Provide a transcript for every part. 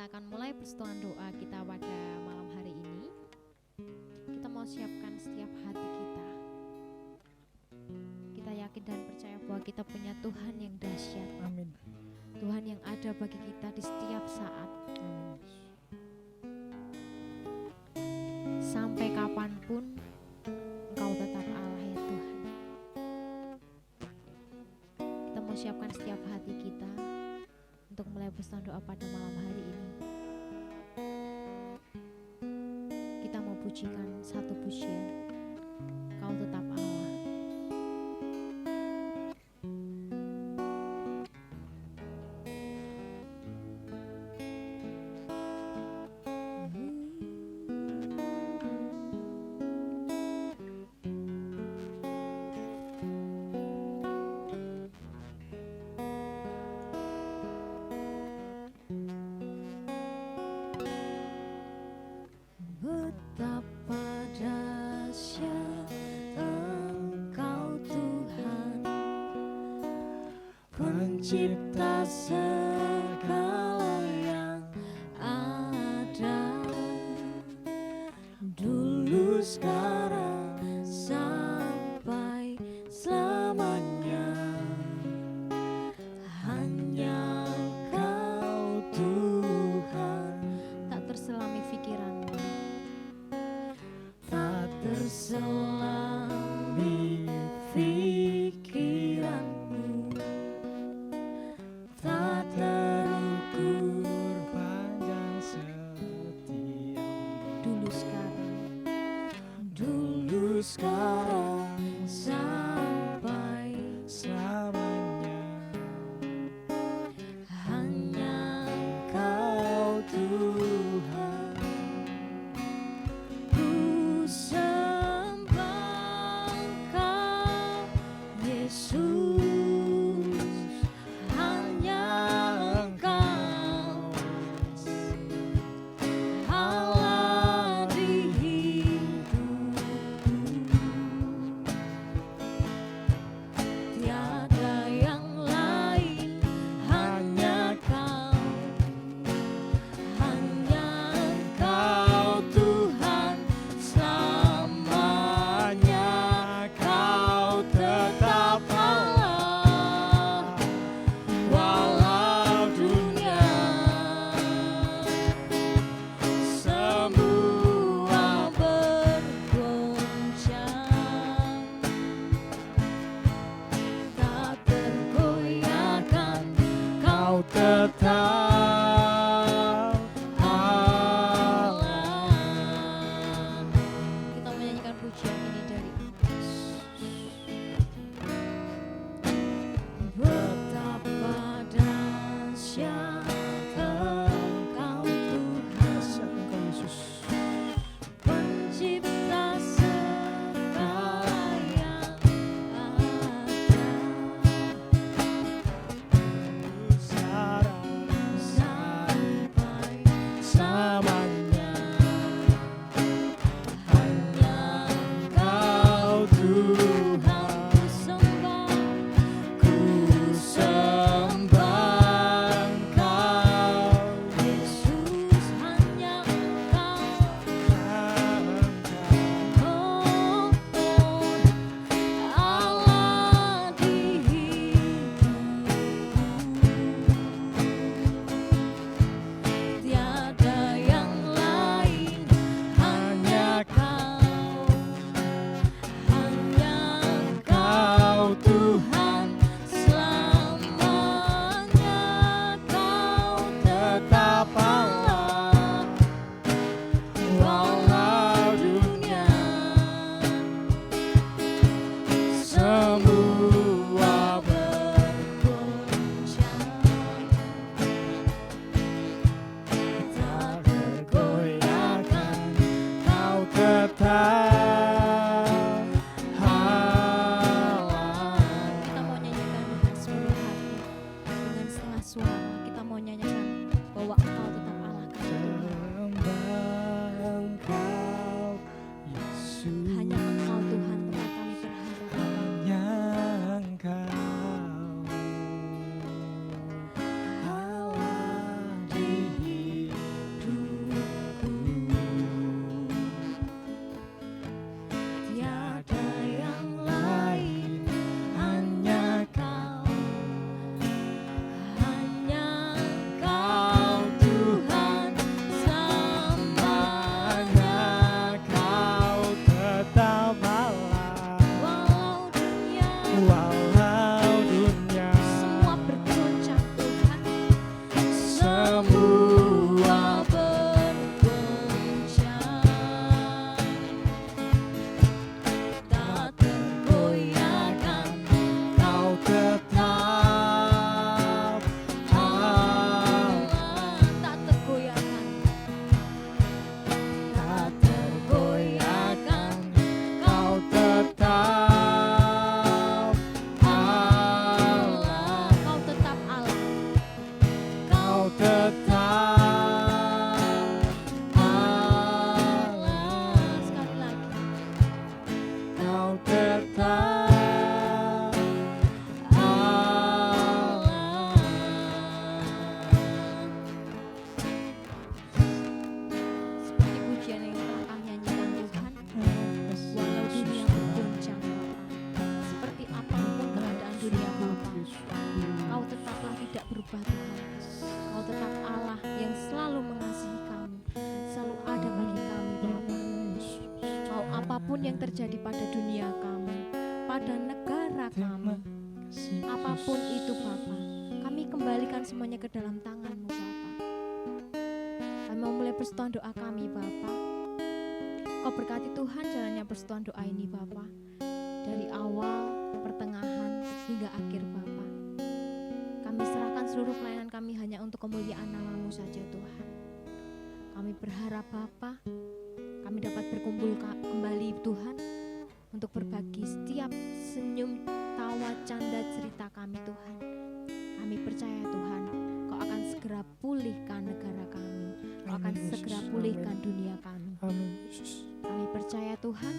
Kita akan mulai persekutuan doa kita pada malam hari ini. Kita mau siapkan setiap hati kita. Kita yakin dan percaya bahwa kita punya Tuhan yang dahsyat. Amin. Tuhan yang ada bagi kita di setiap saat. Amin. Sampai kapanpun Engkau tetap Allah ya Tuhan. Kita mau siapkan setiap hati kita untuk mulai persekutuan doa pada malam hari ini. Kita mau pujikan satu pujian, Kau tetap Allah. Betapa dahsyat Engkau Tuhan, Pencipta segala yang ada, dulu sekarang sampai selamanya. Hanya Engkau Tuhan, Tak terselami pikiranmu, tak terselami pikiranmu, tak walau dunia semua bergoncang Tuhan, semua bergoncang, tak tergoyahkan, Kau tetap Allah. tak tergoyahkan, Tak tergoyahkan, Kau tetap Allah. Kau tetap Allah. Kau tetap Allah. Sekali lagi, Kau tetap Allah. seperti pujian yang telah kami nyanyikan Tuhan, walau dunia bergoncang Bapa, seperti apapun keadaan dunia Bapa, Kau tetaplah tidak berubah Tuhan. Kau tetap Allah yang selalu mengasihi kami, selalu ada bagi kami Bapa. Mau apapun yang terjadi pada dunia kami, pada negara kami, apapun itu Bapa, kami kembalikan semuanya ke dalam tangan-Mu Bapa. Kami mau mulai persetujuan doa kami Bapa. Kau berkati Tuhan jalannya persetujuan doa ini Bapa, dari awal, pertengahan, hingga akhir Bapa. Kami serahkan seluruh pelayanan kami hanya untuk kemuliaan nama-Mu saja Tuhan. Kami berharap Bapa, kami dapat berkumpul kembali Tuhan, untuk berbagi setiap senyum, tawa, canda, cerita kami Tuhan. Kami percaya Tuhan, Kau akan segera pulihkan negara kami, Kau akan Amin, Yesus. segera pulihkan dunia kami. Amin, Yesus. Kami percaya Tuhan,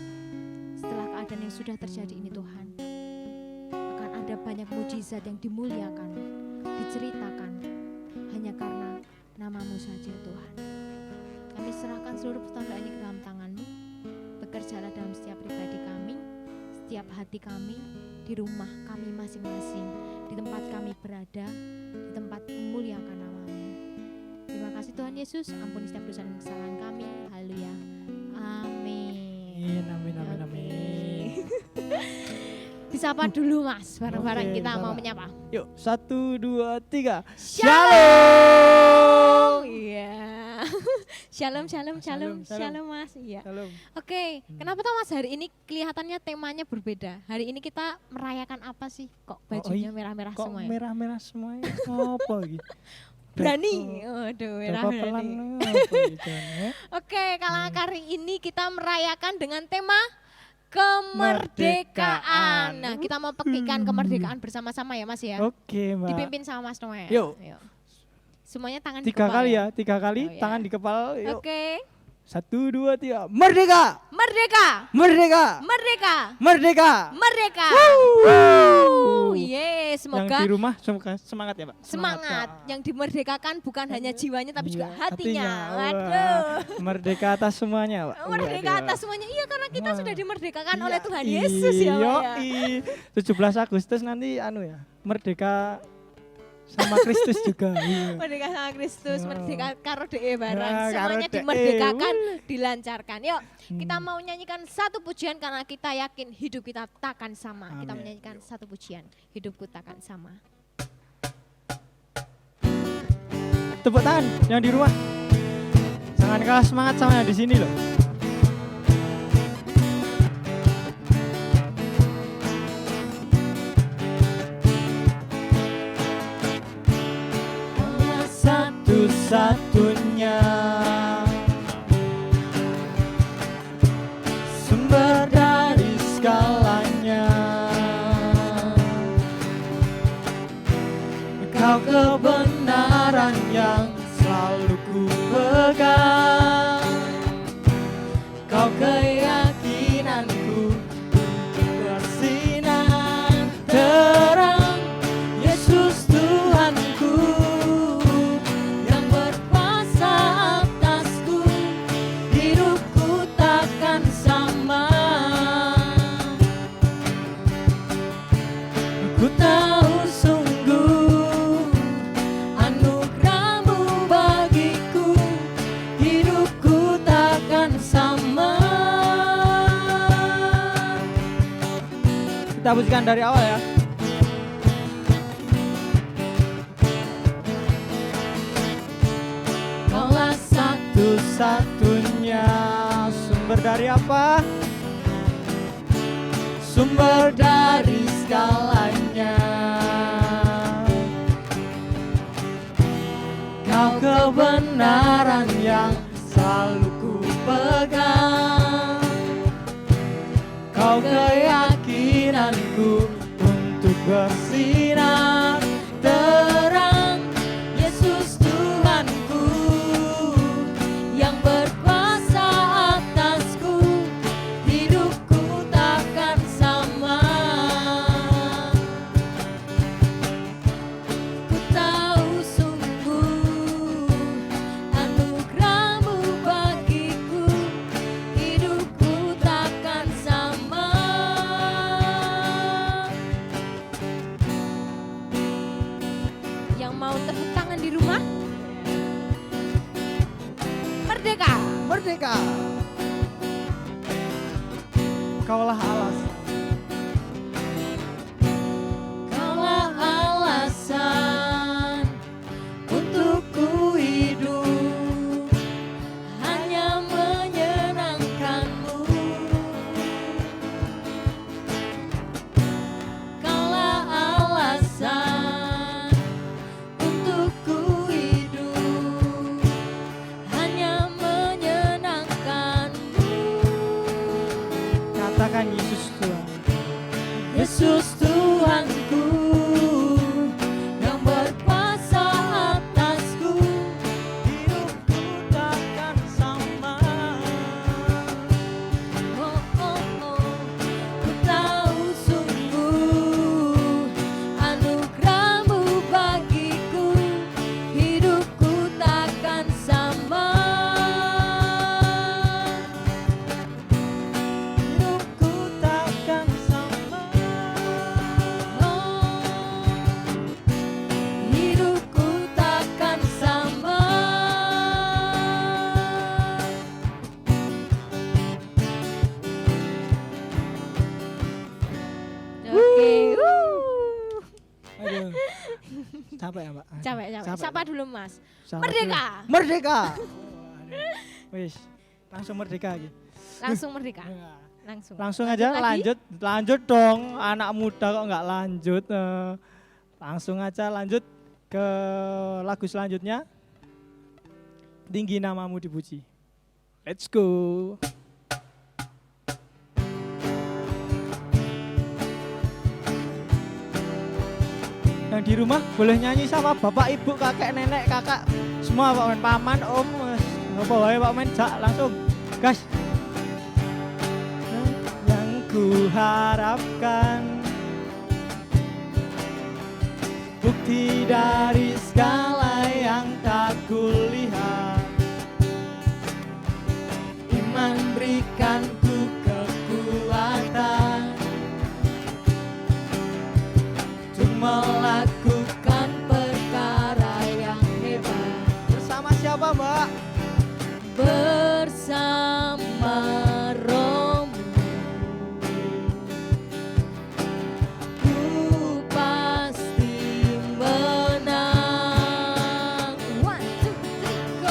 setelah keadaan yang sudah terjadi ini Tuhan, akan ada banyak mujizat yang dimuliakan, diceritakan, hanya karena nama-Mu saja Tuhan. Kami serahkan seluruh pertanda ini ke dalam tangan-Mu. Bekerjalah dalam setiap pribadi kami, setiap hati kami, di rumah kami masing-masing, di tempat kami berada, di tempat memuliakan nama-Mu. Terima kasih Tuhan Yesus, ampuni setiap dosa dan kesalahan kami. Haleluya. Amin. Amin, amin, amin. Disapa dulu Mas, bareng-bareng Oke, kita mau disapa. menyapa. Yuk, 1, 2, 3. Shalom. Iya. Shalom, shalom, shalom, Shalom, shalom. shalom Mas. Iya. Shalom. Oke, kenapa tuh Mas hari ini kelihatannya temanya berbeda? Hari ini kita merayakan apa sih? Kok bajunya iya. merah-merah Kok semua ya? merah-merah semuanya? Apa gitu? Berani. Waduh, merah Pelan berani. apa gitu, ya? Oke, kalau kali ini kita merayakan dengan tema kemerdekaan. Nah, kita mau pekikan kemerdekaan bersama-sama ya Mas ya. Oke, Mbak. Dipimpin sama Mas Noel. Yuk. Semuanya tangan di 3 kepala kali ya, 3 kali Oh, ya. tangan di kepala. Yuk. Oke. 1, 2, 3. Merdeka! Merdeka! Merdeka! Merdeka! Merdeka! Merdeka! Wuh. Yeay, Yang semoga di rumah semangat ya, Pak. semangat. Pak. Yang dimerdekakan bukan hanya jiwanya tapi juga Iya, hatinya. Wah, Waduh. merdeka atas semuanya, Pak. Merdeka Waduh. atas semuanya. Iya, karena kita Wah. sudah dimerdekakan Iya, oleh Tuhan Yesus ya, Pak ya. yoi. 17 Agustus nanti merdeka sama Kristus juga. Iya. Merdeka sama Kristus, Wow. merdeka karo DE barang. Nah, karo Semuanya DE. dimerdekakan, dilancarkan. Yuk, kita Hmm. mau nyanyikan satu pujian karena kita yakin hidup kita takkan sama. Kita Amin. menyanyikan satu pujian, hidupku takkan sama. Tepuk tangan yang di rumah. Jangan kalah semangat sama yang di sini loh. Hanya satu-satunya sumber dari segalanya. Kau kebenaran yang selalu ku pegang. Kau keyakinanku untuk bersinar terang. Yesus Tuhanku yang berkuasa atasku, hidupku takkan sama. Ku tahu sungguh anugerah-Mu bagiku, hidupku takkan sama. Kita Kita pujikan dari awal ya. Kaulah satu-satunya sumber dari apa? Sumber dari segalanya. Kau kebenaran yang selalu ku pegang. Kau keyakinanku untuk bersinar terang. Yesus Tuhanku yang berkuasa atasku, hidupku takkan sama. Ku tahu sungguh anugerah-Mu bagiku, hidupku takkan sama. Yang mau tepuk tangan di rumah? Merdeka! Merdeka. Kaulah alasan. Kaulah alasan untuk ku hidup, hanya menyenangkan-Mu. Kaulah alasan untuk ku hidup, hanya menyenangkan-Mu. Katakan Yesus Tuhan. Yesus Tuhanku yang berkuasa atasku, hidupku takkan sama. Oh, oh, oh. Ku tahu sungguh anugerah-Mu bagiku, hidupku takkan sama. Hidupku takkan sama. Oh, hidupku takkan sama. Oke. Aduh. Capek ya, Mbak? Capek. Capek. Siapa dulu, Mas? Siapa Merdeka. dulu? Merdeka. Wis, langsung merdeka lagi. Langsung merdeka. Langsung. Langsung aja lagi? lanjut dong. Anak muda kok nggak lanjut. Langsung aja lanjut ke lagu selanjutnya. Tinggi namamu dipuji. Let's go. Yang di rumah boleh nyanyi sama bapak, ibu, kakek, nenek, kakak, semua Pak Men, paman, om, apa wae Pak Men, jak langsung. Gas. Yang ku harapkan bukti dari segala yang tak kulihat. Iman berikan ku kekuatan untuk melakukan perkara yang hebat. Bersama siapa, Mbak? Bersama Romo. Ku pasti menang. 1, 2, 3, go.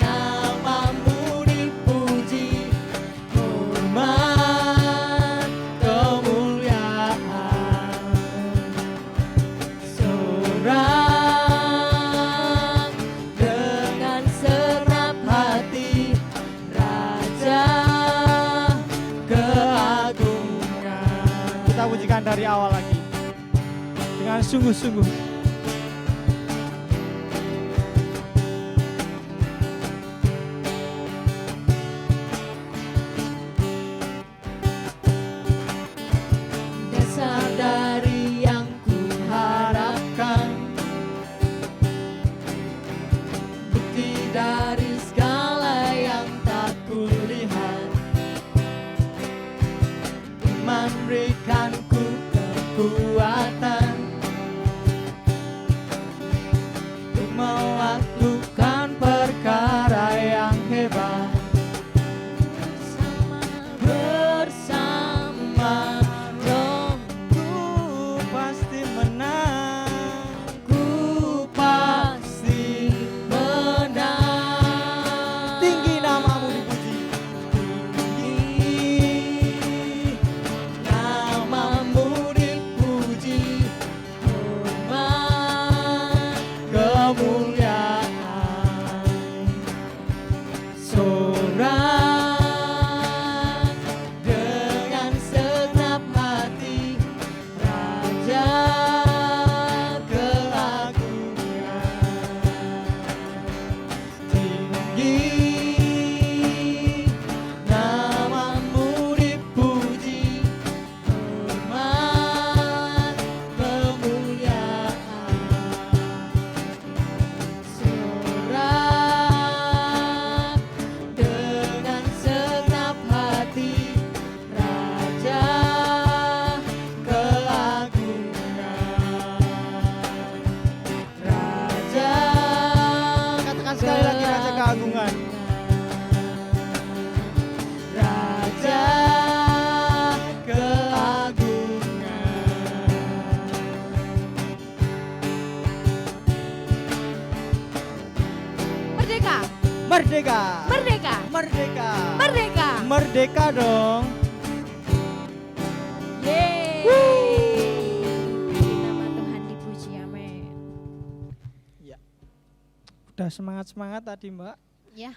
Namamu dipuji, hormat, kemuliaan, sorak dengan segenap hati, Raja keagungan. Kita pujikan dari awal lagi dengan sungguh-sungguh. Dasar dari yang ku harapkan, bukti dari segala yang tak kulihat. Iman berikan ku kekuatan untuk melakukan perkara yang hebat. Bersama Merdeka. Merdeka. Merdeka. Merdeka. Merdeka dong. Yeay. Nama Tuhan dipuji, amin. Ya. Udah semangat-semangat tadi, Mbak. Ya.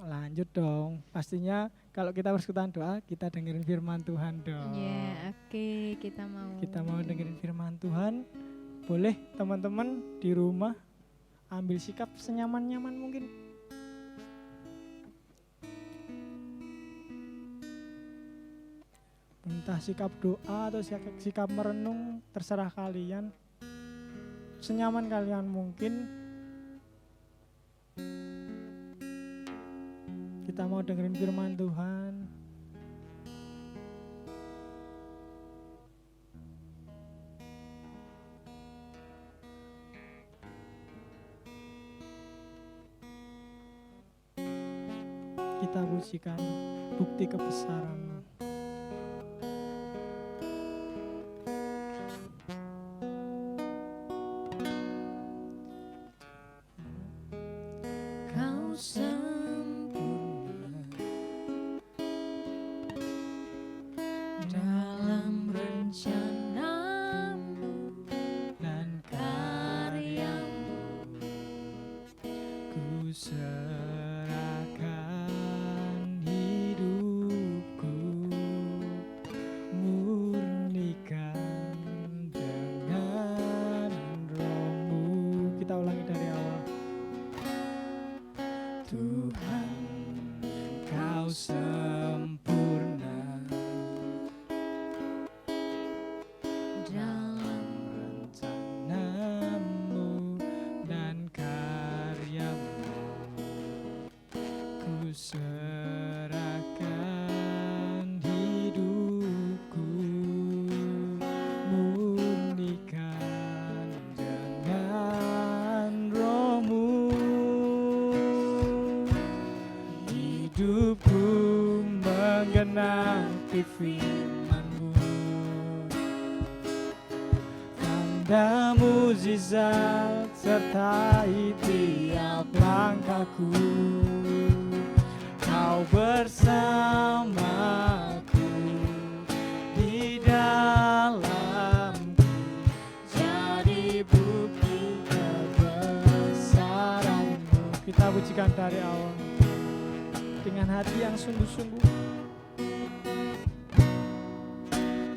Lanjut dong. Pastinya kalau kita persekutuan doa, kita dengerin firman Tuhan dong. Ya, oke, kita mau dengerin firman Tuhan. Boleh teman-teman di rumah ambil sikap senyaman-nyaman mungkin. Entah sikap doa atau sikap merenung, terserah kalian. Senyaman kalian mungkin. Kita mau dengerin firman Tuhan. Kita pujikan bukti kebesaran-Mu. Kau sempurna dalam rencana-Mu Dan karya-Mu. ku serahkan hidupku, murnikan dengan Roh-Mu. Kita ulangi dari awal. Tuhan, Kau sempurna dalam rencana-Mu dan karya-Mu. Ku serahkan hidupku, murnikan dengan Roh-Mu. Hidupku menggenapi firman-Mu, tanda mukjizat sertai tiap langkahku. Kau bersamaku di dalamku, jadi bukti kebesaran-Mu. Kita pujikan dari awal dengan hati yang sungguh-sungguh.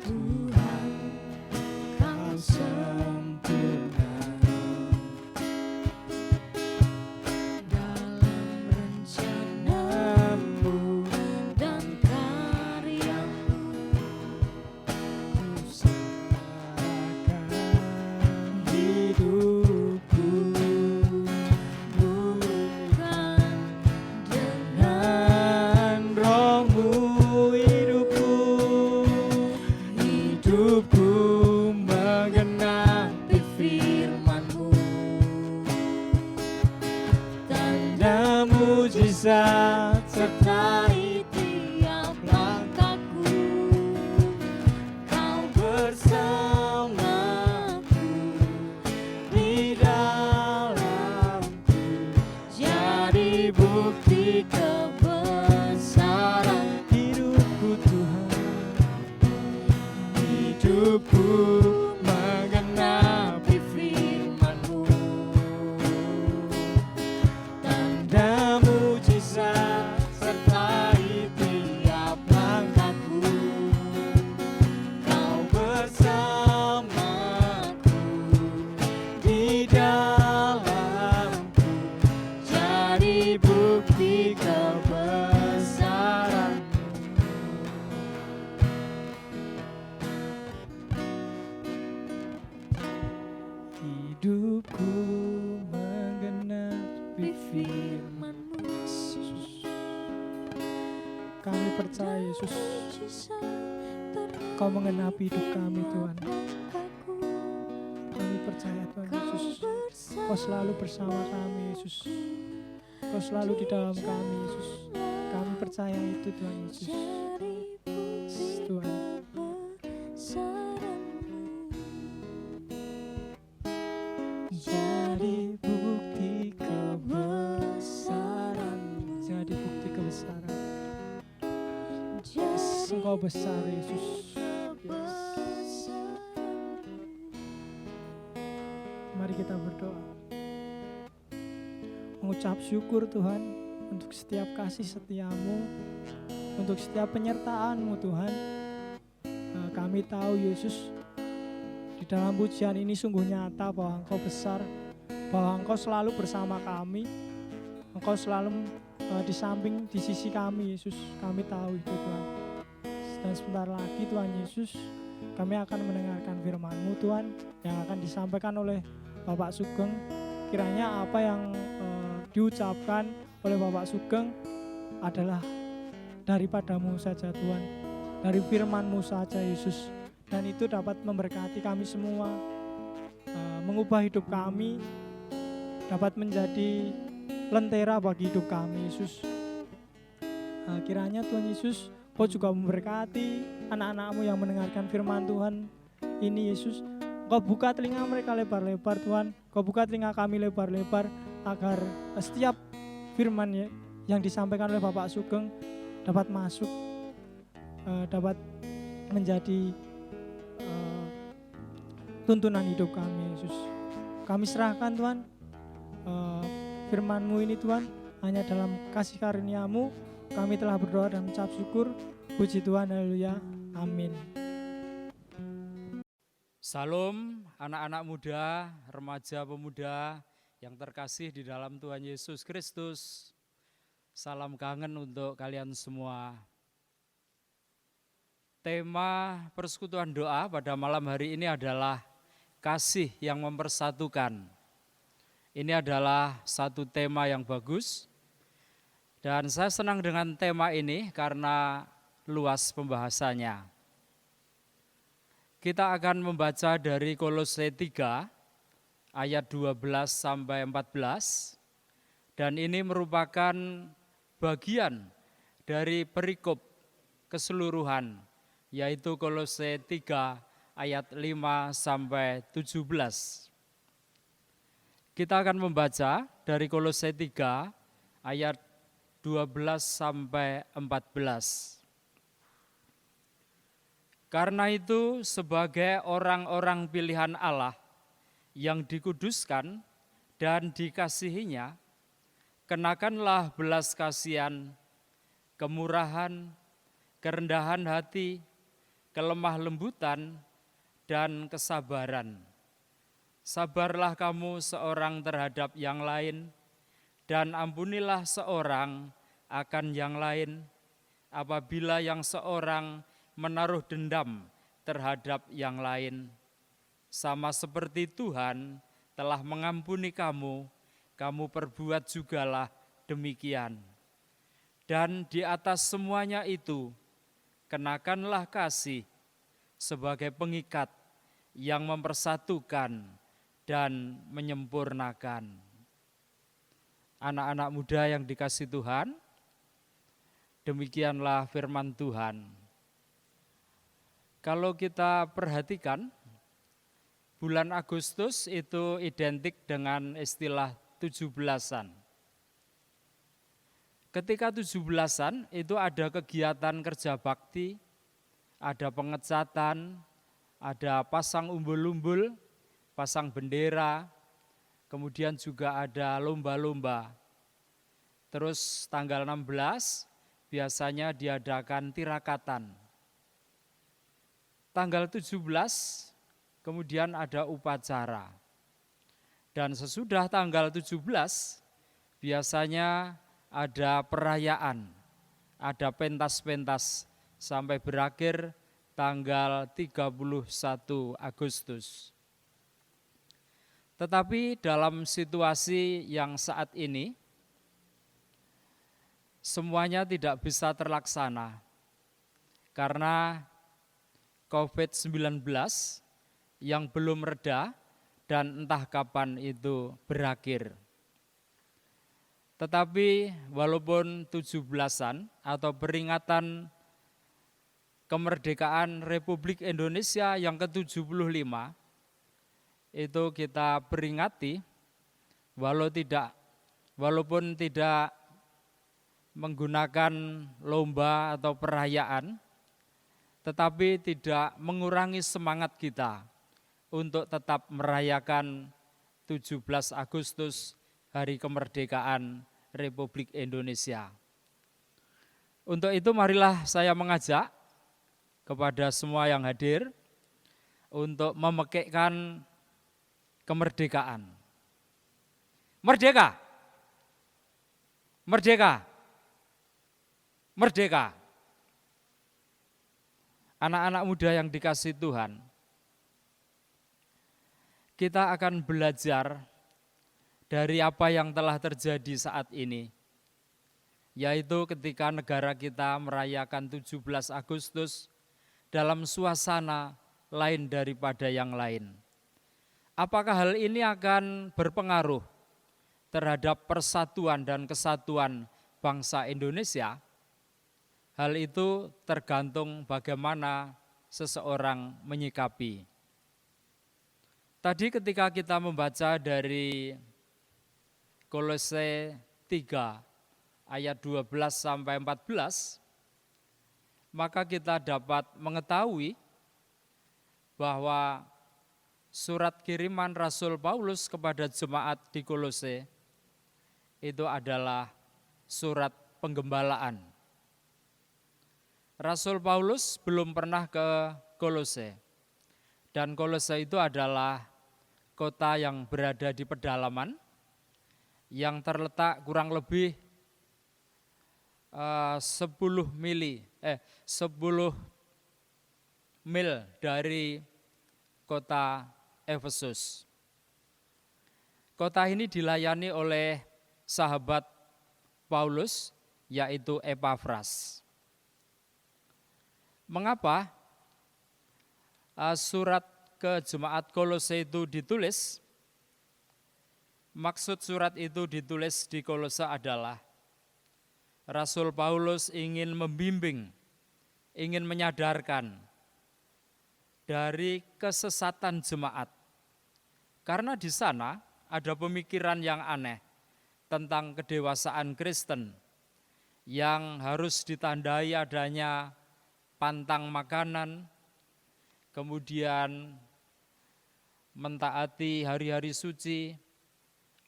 Tuhan, Kau sempurna dalam rencana-Mu dan karya-Mu. ku serahkan hidupku, Bukan dengan Roh-Mu. Hidupku menggenapi firman-Mu, tanda mukjizat sertai tiap langkahku. Kau bersamaku di dalamku, jadi bukti kebesaran hidupku. Tuhan, hidupku menggenapi firman-Mu, tanda mukjizat sertai tiap langkahku. Kau bersamaku di dalamku, jadi bukti kebesaran-Mu. Hidupku menggenapi firman-Mu. Yesus, kami percaya Yesus, Kau menggenapi hidup kami Tuhan. Kami percaya Tuhan Yesus, Kau selalu bersama kami Yesus. Kau selalu di dalam kami Yesus. Kami percaya itu Tuhan Yesus. Tuhan, jadi bukti kebesaran. Engkau besar Yesus. Yes. Mari kita berdoa. Mengucap syukur Tuhan untuk setiap kasih setiamu, untuk setiap penyertaan-Mu Tuhan. Kami tahu Yesus, di dalam pujian ini sungguh nyata bahwa Engkau besar, bahwa Engkau selalu bersama kami, Engkau selalu di samping, di sisi kami Yesus. Kami tahu itu Tuhan. Dan sebentar lagi Tuhan Yesus, kami akan mendengarkan firman-Mu Tuhan yang akan disampaikan oleh Bapak Sugeng. Kiranya apa yang diucapkan oleh Bapak Sugeng adalah daripada-Mu saja Tuhan, dari firman-Mu saja Yesus, dan itu dapat memberkati kami semua, mengubah hidup kami, dapat menjadi lentera bagi hidup kami Yesus. Kiranya Tuhan Yesus, Kau juga memberkati anak-anak-Mu yang mendengarkan firman Tuhan ini Yesus. Kau buka telinga mereka lebar-lebar Tuhan, Kau buka telinga kami lebar-lebar, agar setiap firman yang disampaikan oleh Bapak Sugeng dapat masuk, dapat menjadi tuntunan hidup kami Yesus. Kami serahkan Tuhan firman-Mu ini Tuhan, hanya dalam kasih karunia-Mu kami telah berdoa dan mengucap syukur. Puji Tuhan, haleluya, amin. Salam anak-anak muda, remaja, pemuda yang terkasih di dalam Tuhan Yesus Kristus. Salam kangen untuk kalian semua. Tema persekutuan doa pada malam hari ini adalah kasih yang mempersatukan. Ini adalah satu tema yang bagus, dan saya senang dengan tema ini karena luas pembahasannya. Kita akan membaca dari Kolose 3 ayat 12 sampai 14, dan ini merupakan bagian dari perikop keseluruhan, yaitu Kolose 3 ayat 5 sampai 17. Kita akan membaca dari Kolose 3 ayat 12 sampai 14. Karena itu, sebagai orang-orang pilihan Allah yang dikuduskan dan dikasihinya, kenakanlah belas kasihan, kemurahan, kerendahan hati, kelemah lembutan, dan kesabaran. Sabarlah kamu seorang terhadap yang lain, dan ampunilah seorang akan yang lain, apabila yang seorang menaruh dendam terhadap yang lain. Sama seperti Tuhan telah mengampuni kamu, kamu perbuat jugalah demikian. Dan di atas semuanya itu, kenakanlah kasih sebagai pengikat yang mempersatukan dan menyempurnakan. Anak-anak muda yang dikasihi Tuhan, demikianlah firman Tuhan. Kalau kita perhatikan, bulan Agustus itu identik dengan istilah 17-an. Ketika 17-an itu ada kegiatan kerja bakti, ada pengecatan, ada pasang umbul-umbul, pasang bendera, kemudian juga ada lomba-lomba. Terus tanggal 16 biasanya diadakan tirakatan. Tanggal 17 kemudian ada upacara. Dan sesudah tanggal 17 biasanya ada perayaan, ada pentas-pentas sampai berakhir tanggal 31 Agustus. Tetapi dalam situasi yang saat ini, semuanya tidak bisa terlaksana karena COVID-19 yang belum reda dan entah kapan itu berakhir. Tetapi walaupun 17-an atau peringatan kemerdekaan Republik Indonesia yang ke-75 itu kita peringati walaupun tidak menggunakan lomba atau perayaan, tetapi tidak mengurangi semangat kita untuk tetap merayakan 17 Agustus, Hari Kemerdekaan Republik Indonesia. Untuk itu marilah saya mengajak kepada semua yang hadir untuk memekikkan kemerdekaan. Merdeka! Merdeka! Merdeka! Anak-anak muda yang dikasihi Tuhan, kita akan belajar dari apa yang telah terjadi saat ini, yaitu ketika negara kita merayakan 17 Agustus dalam suasana lain daripada yang lain. Apakah hal ini akan berpengaruh terhadap persatuan dan kesatuan bangsa Indonesia? Hal itu tergantung bagaimana seseorang menyikapi. Tadi ketika kita membaca dari Kolose 3 ayat 12 sampai 14, maka kita dapat mengetahui bahwa surat kiriman Rasul Paulus kepada jemaat di Kolose itu adalah surat penggembalaan. Rasul Paulus belum pernah ke Kolose, dan Kolose itu adalah kota yang berada di pedalaman, yang terletak kurang lebih 10 mil dari kota Efesus. Kota ini dilayani oleh sahabat Paulus, yaitu Epafras. Mengapa surat ke jemaat Kolose itu ditulis? Maksud surat itu ditulis di Kolose adalah Rasul Paulus ingin membimbing, ingin menyadarkan dari kesesatan jemaat. Karena di sana ada pemikiran yang aneh tentang kedewasaan Kristen yang harus ditandai adanya pantang makanan, kemudian mentaati hari-hari suci,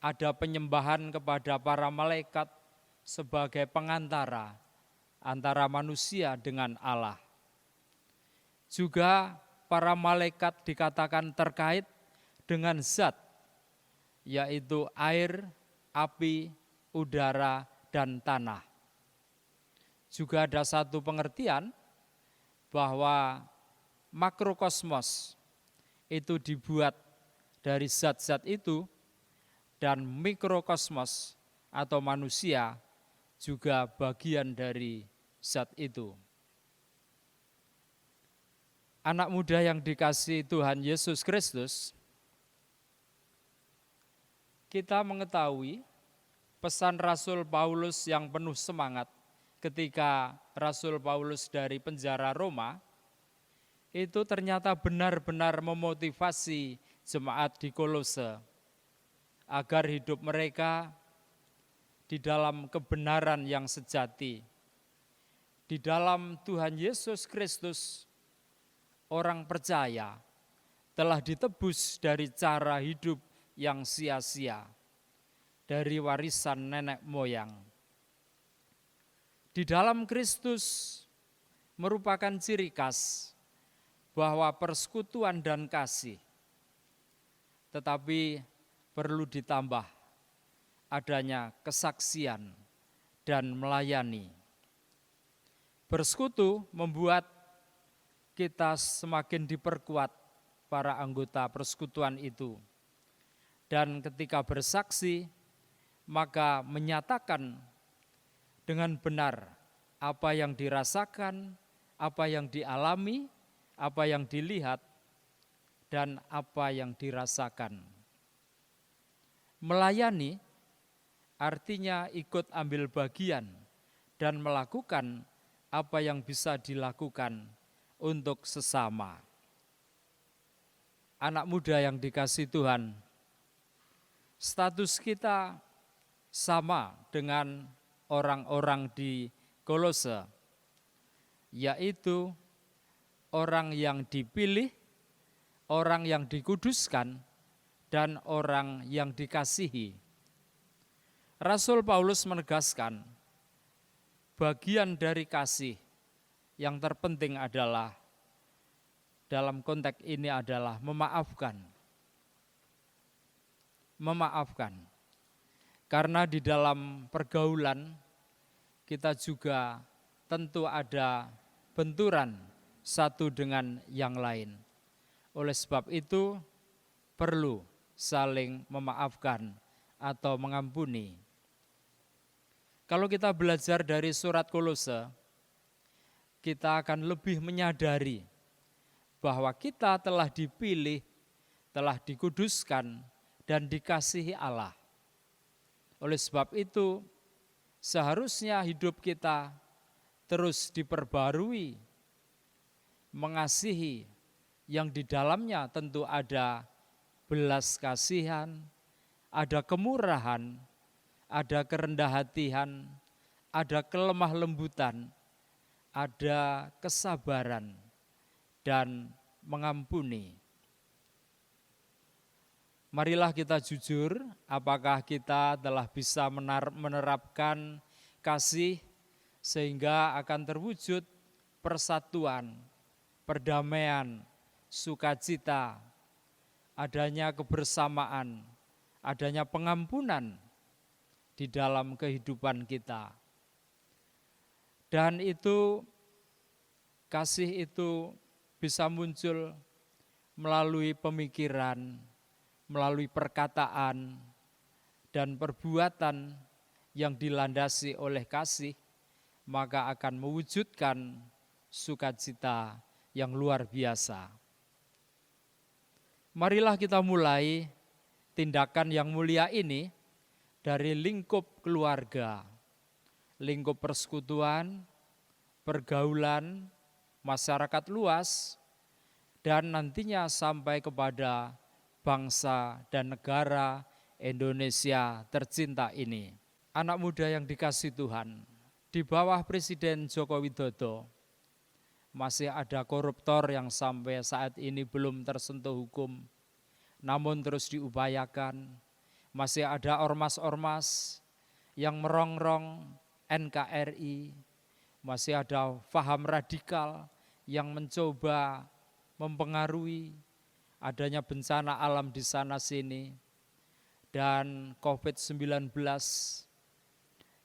ada penyembahan kepada para malaikat sebagai pengantara antara manusia dengan Allah. Juga para malaikat dikatakan terkait dengan zat, yaitu air, api, udara, dan tanah. Juga ada satu pengertian bahwa makrokosmos itu dibuat dari zat-zat itu, dan mikrokosmos atau manusia juga bagian dari zat itu. Anak muda yang dikasihi Tuhan Yesus Kristus, kita mengetahui pesan Rasul Paulus yang penuh semangat ketika Rasul Paulus dari penjara Roma itu ternyata benar-benar memotivasi jemaat di Kolose agar hidup mereka di dalam kebenaran yang sejati. Di dalam Tuhan Yesus Kristus, orang percaya telah ditebus dari cara hidup yang sia-sia, dari warisan nenek moyang. Di dalam Kristus merupakan ciri khas bahwa persekutuan dan kasih, tetapi perlu ditambah adanya kesaksian dan melayani. Bersekutu membuat kita semakin diperkuat para anggota persekutuan itu. Dan ketika bersaksi, maka menyatakan dengan benar apa yang dirasakan, apa yang dialami, apa yang dilihat, dan apa yang dirasakan. Melayani artinya ikut ambil bagian dan melakukan apa yang bisa dilakukan untuk sesama. Anak muda yang dikasihi Tuhan, status kita sama dengan orang-orang di Kolose, yaitu orang yang dipilih, orang yang dikuduskan, dan orang yang dikasihi. Rasul Paulus menegaskan, bagian dari kasih yang terpenting adalah, dalam konteks ini adalah memaafkan. Memaafkan. Karena di dalam pergaulan kita juga tentu ada benturan satu dengan yang lain. Oleh sebab itu perlu saling memaafkan atau mengampuni. Kalau kita belajar dari surat Kolose, kita akan lebih menyadari bahwa kita telah dipilih, telah dikuduskan, dan dikasihi Allah. Oleh sebab itu, seharusnya hidup kita terus diperbarui, mengasihi, yang di dalamnya tentu ada belas kasihan, ada kemurahan, ada kerendah hatian, ada kelemah lembutan, ada kesabaran, dan mengampuni. Marilah kita jujur, apakah kita telah bisa menerapkan kasih sehingga akan terwujud persatuan, perdamaian, sukacita, adanya kebersamaan, adanya pengampunan di dalam kehidupan kita. Dan itu, kasih itu bisa muncul melalui pemikiran, melalui perkataan, dan perbuatan yang dilandasi oleh kasih, maka akan mewujudkan sukacita yang luar biasa. Marilah kita mulai tindakan yang mulia ini dari lingkup keluarga, lingkup persekutuan, pergaulan, masyarakat luas, dan nantinya sampai kepada bangsa dan negara Indonesia tercinta ini. Anak muda yang dikasihi Tuhan, di bawah Presiden Joko Widodo, masih ada koruptor yang sampai saat ini belum tersentuh hukum, namun terus diupayakan. Masih ada ormas-ormas yang merongrong NKRI, masih ada paham radikal yang mencoba mempengaruhi, adanya bencana alam di sana sini, dan COVID-19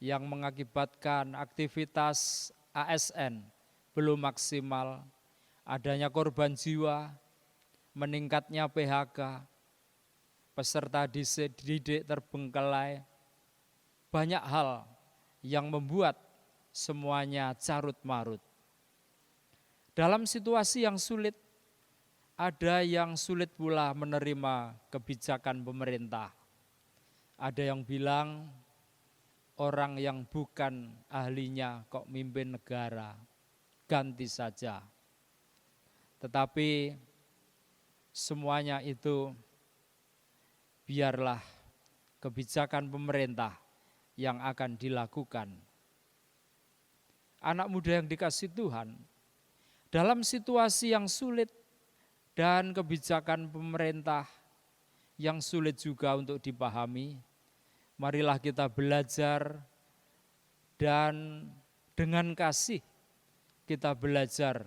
yang mengakibatkan aktivitas ASN belum maksimal, adanya korban jiwa, meningkatnya PHK, peserta didik terbengkalai, banyak hal yang membuat semuanya carut marut. Dalam situasi yang sulit, ada yang sulit pula menerima kebijakan pemerintah. Ada yang bilang orang yang bukan ahlinya kok mimpin negara, ganti saja. Tetapi semuanya itu biarlah kebijakan pemerintah yang akan dilakukan. Anak muda yang dikasihi Tuhan, dalam situasi yang sulit dan kebijakan pemerintah yang sulit juga untuk dipahami, marilah kita belajar dan dengan kasih kita belajar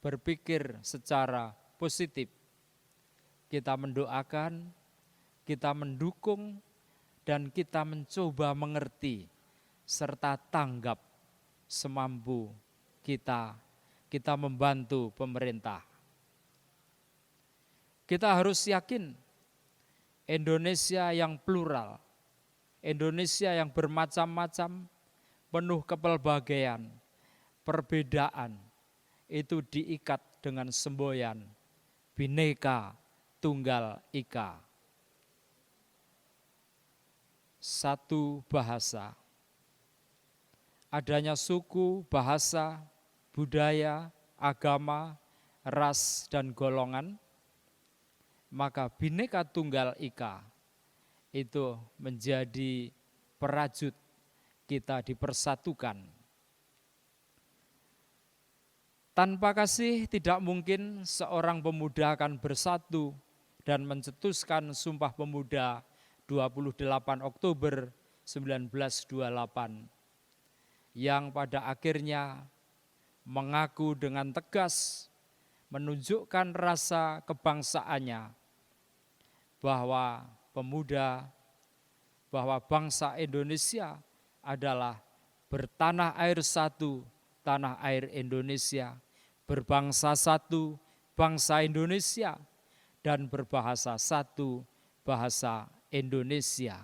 berpikir secara positif. Kita mendoakan, kita mendukung, dan kita mencoba mengerti serta tanggap semampu kita membantu pemerintah. Kita harus yakin Indonesia yang plural, Indonesia yang bermacam-macam, penuh kepelbagaian, perbedaan, itu diikat dengan semboyan Bhinneka Tunggal Ika. Satu bahasa, adanya suku, bahasa, budaya, agama, ras, dan golongan, maka Bhinneka Tunggal Ika itu menjadi perajut kita dipersatukan. Tanpa kasih tidak mungkin seorang pemuda akan bersatu dan mencetuskan Sumpah Pemuda 28 Oktober 1928 yang pada akhirnya mengaku dengan tegas menunjukkan rasa kebangsaannya bahwa bangsa Indonesia adalah bertanah air satu, tanah air Indonesia, berbangsa satu, bangsa Indonesia, dan berbahasa satu, bahasa Indonesia.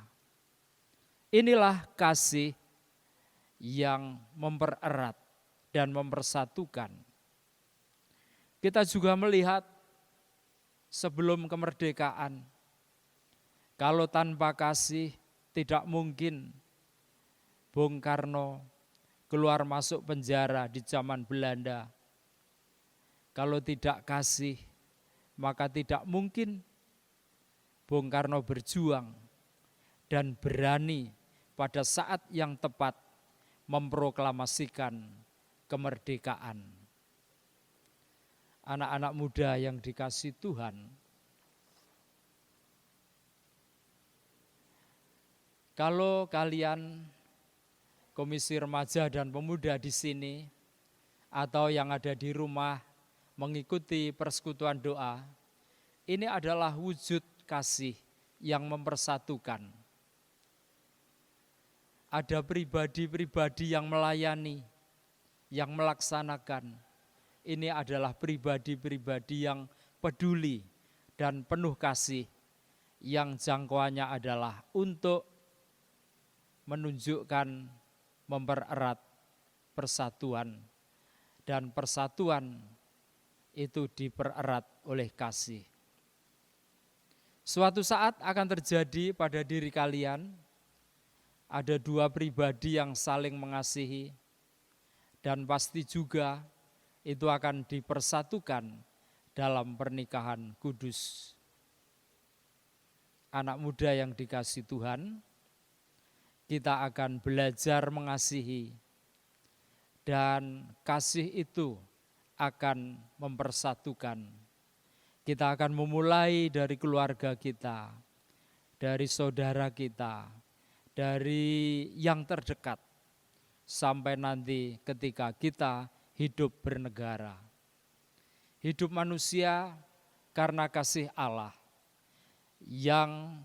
Inilah kasih yang mempererat dan mempersatukan. Kita juga melihat sebelum kemerdekaan, kalau tanpa kasih tidak mungkin Bung Karno keluar masuk penjara di zaman Belanda. Kalau tidak kasih, maka tidak mungkin Bung Karno berjuang dan berani pada saat yang tepat memproklamasikan kemerdekaan. Anak-anak muda yang dikasihi Tuhan, kalau kalian Komisi Remaja dan Pemuda di sini atau yang ada di rumah mengikuti persekutuan doa, ini adalah wujud kasih yang mempersatukan. Ada pribadi-pribadi yang melayani, yang melaksanakan. Ini adalah pribadi-pribadi yang peduli dan penuh kasih, yang jangkauannya adalah untuk menunjukkan mempererat persatuan, dan persatuan itu dipererat oleh kasih. Suatu saat akan terjadi pada diri kalian, ada dua pribadi yang saling mengasihi, dan pasti juga itu akan dipersatukan dalam pernikahan kudus. Anak muda yang dikasihi Tuhan, kita akan belajar mengasihi, dan kasih itu akan mempersatukan. Kita akan memulai dari keluarga kita, dari saudara kita, dari yang terdekat, sampai nanti ketika kita hidup bernegara. Hidup manusia karena kasih Allah yang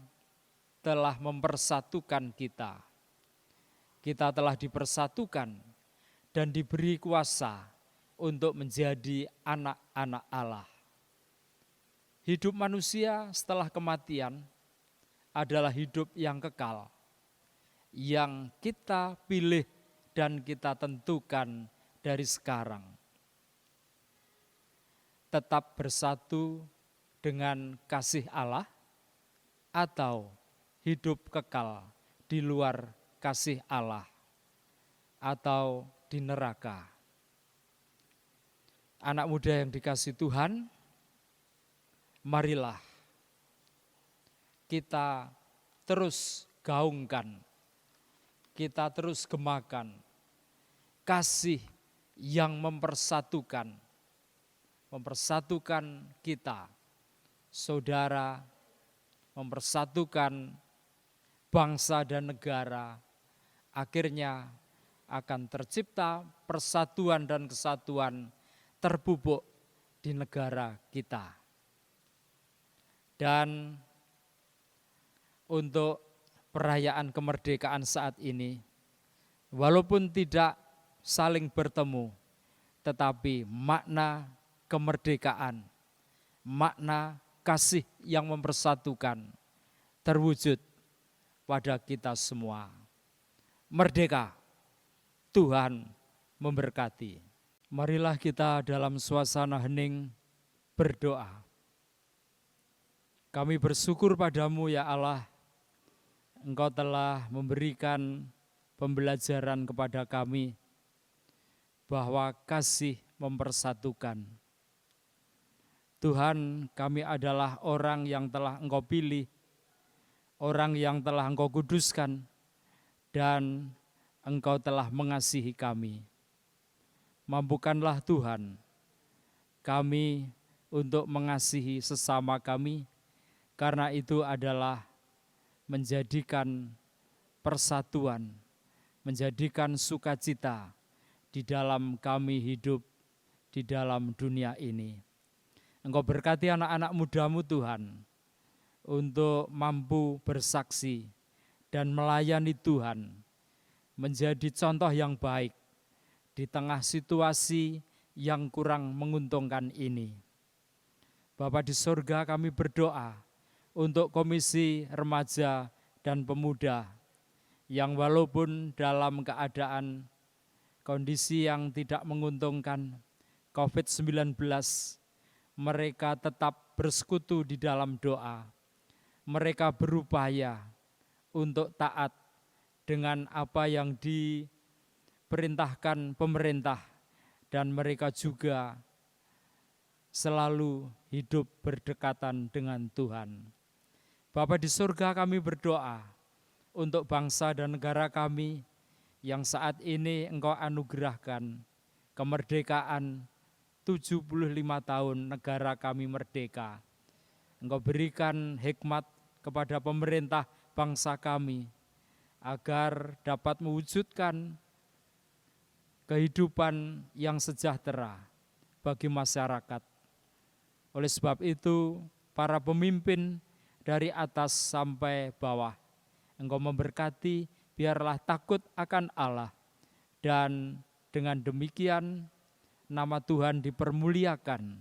telah mempersatukan kita. Kita telah dipersatukan dan diberi kuasa untuk menjadi anak-anak Allah. Hidup manusia setelah kematian adalah hidup yang kekal, yang kita pilih dan kita tentukan dari sekarang. Tetap bersatu dengan kasih Allah atau hidup kekal di luar kasih Allah atau di neraka. Anak muda yang dikasihi Tuhan, marilah kita terus gaungkan, kita terus gemakan kasih yang mempersatukan kita, saudara, mempersatukan bangsa dan negara. Akhirnya akan tercipta persatuan dan kesatuan terbubuk di negara kita. Dan untuk perayaan kemerdekaan saat ini, walaupun tidak saling bertemu, tetapi makna kemerdekaan, makna kasih yang mempersatukan terwujud pada kita semua. Merdeka, Tuhan memberkati. Marilah kita dalam suasana hening berdoa. Kami bersyukur padamu ya Allah, Engkau telah memberikan pembelajaran kepada kami bahwa kasih mempersatukan. Tuhan, kami adalah orang yang telah Engkau pilih, orang yang telah Engkau kuduskan, dan Engkau telah mengasihi kami. Mampukanlah Tuhan, kami untuk mengasihi sesama kami, karena itu adalah menjadikan persatuan, menjadikan sukacita di dalam kami hidup di dalam dunia ini. Engkau berkati anak-anak mudamu Tuhan, untuk mampu bersaksi dan melayani Tuhan, menjadi contoh yang baik di tengah situasi yang kurang menguntungkan ini. Bapa di surga, kami berdoa untuk Komisi Remaja dan Pemuda yang walaupun dalam keadaan kondisi yang tidak menguntungkan COVID-19, mereka tetap bersekutu di dalam doa. Mereka berupaya untuk taat dengan apa yang diperintahkan pemerintah, dan mereka juga selalu hidup berdekatan dengan Tuhan. Bapa di surga, kami berdoa untuk bangsa dan negara kami yang saat ini Engkau anugerahkan kemerdekaan 75 tahun negara kami merdeka. Engkau berikan hikmat kepada pemerintah bangsa kami agar dapat mewujudkan kehidupan yang sejahtera bagi masyarakat. Oleh sebab itu, para pemimpin dari atas sampai bawah, Engkau memberkati, biarlah takut akan Allah, dan dengan demikian nama Tuhan dipermuliakan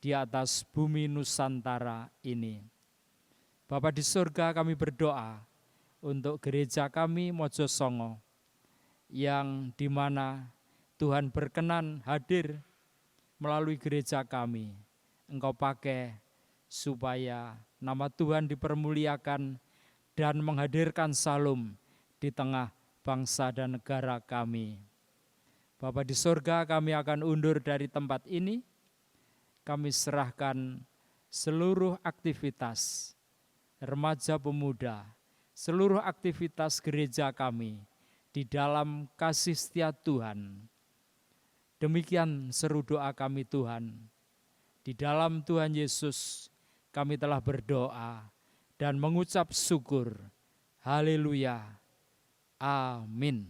di atas bumi Nusantara ini. Bapa di surga, kami berdoa untuk gereja kami Mojosongo, yang di mana Tuhan berkenan hadir melalui gereja kami. Engkau pakai supaya nama Tuhan dipermuliakan dan menghadirkan salum di tengah bangsa dan negara kami. Bapa di surga, kami akan undur dari tempat ini. Kami serahkan seluruh aktivitas remaja pemuda, seluruh aktivitas gereja kami di dalam kasih setia Tuhan. Demikian seru doa kami Tuhan. Di dalam Tuhan Yesus kami telah berdoa dan mengucap syukur. Haleluya. Amin.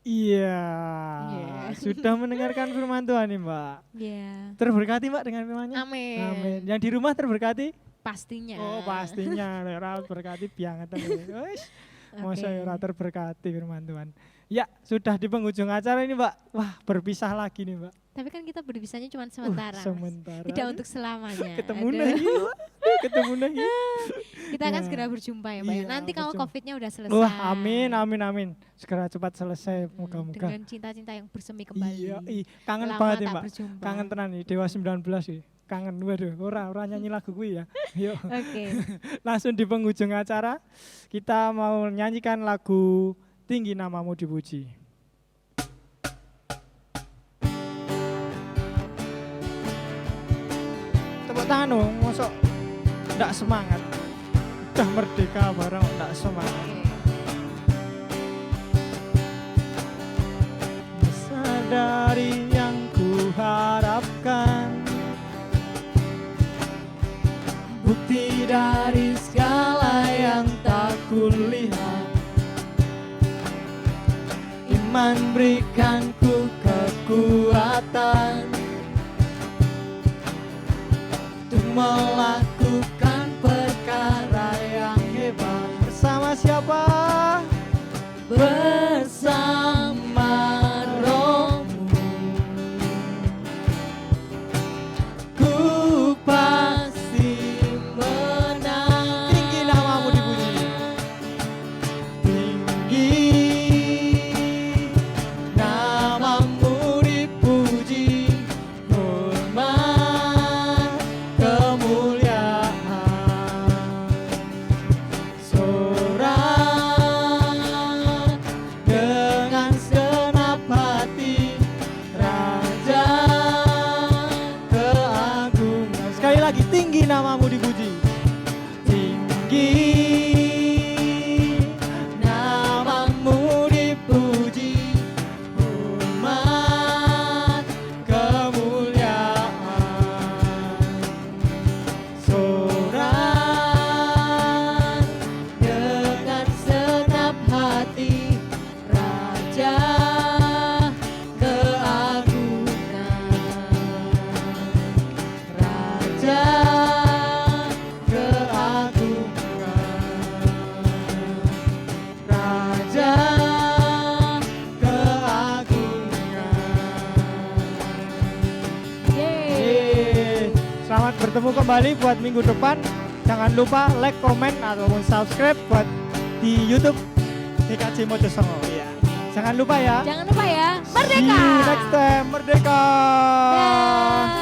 Iya, Iya. sudah mendengarkan firman Tuhan nih Mbak. Iya. Terberkati Mbak dengan firman-Nya? Amin. Amin. Yang di rumah terberkati? Pastinya. Oh pastinya, ora berkati banget. Wis, masa Oke. ora terberkati firman Tuhan. Ya, sudah di penghujung acara ini Mbak. Wah, berpisah lagi nih Mbak. Tapi kan kita berpisahnya cuma sementara. Mas. Sementara. Tidak untuk selamanya. Ketemu Aduh. lagi. Ketemu lagi. Kita akan Ya. segera berjumpa ya Pak. Iya, Nanti kalau berjumpa. COVID-nya udah selesai. Wah, amin, amin, amin. Segera cepat selesai, moga-moga. Dengan cinta-cinta yang bersemi kembali. Iya, kangen Lama banget ya tak Mbak. berjumpa. Kangen tenan nih, Dewa 19 sih. Kangen, waduh, ora nyanyi lagu gue ya. Yuk, Oke. langsung di penghujung acara, kita mau nyanyikan lagu Tinggi Namamu Dipuji. Tepuk tangan dong, mosok ndak semangat. Udah merdeka bareng ndak semangat. Sadari yang kuharapkan, bukti dari segala yang tak kulihat. Iman berikan ku kekuatan untuk melakukan perkara yang hebat. Bersama siapa? Bersama Rohmu, ku pasti menang. Tinggi namamu dipuji. Tinggi namamu dipuji. Hormat kemuliaan bertemu kembali buat minggu depan. Jangan lupa like, comment, ataupun subscribe buat di YouTube GKJ Mojosongo. Ya. Jangan lupa ya. Jangan lupa ya, See merdeka. you next time. Merdeka. Dah.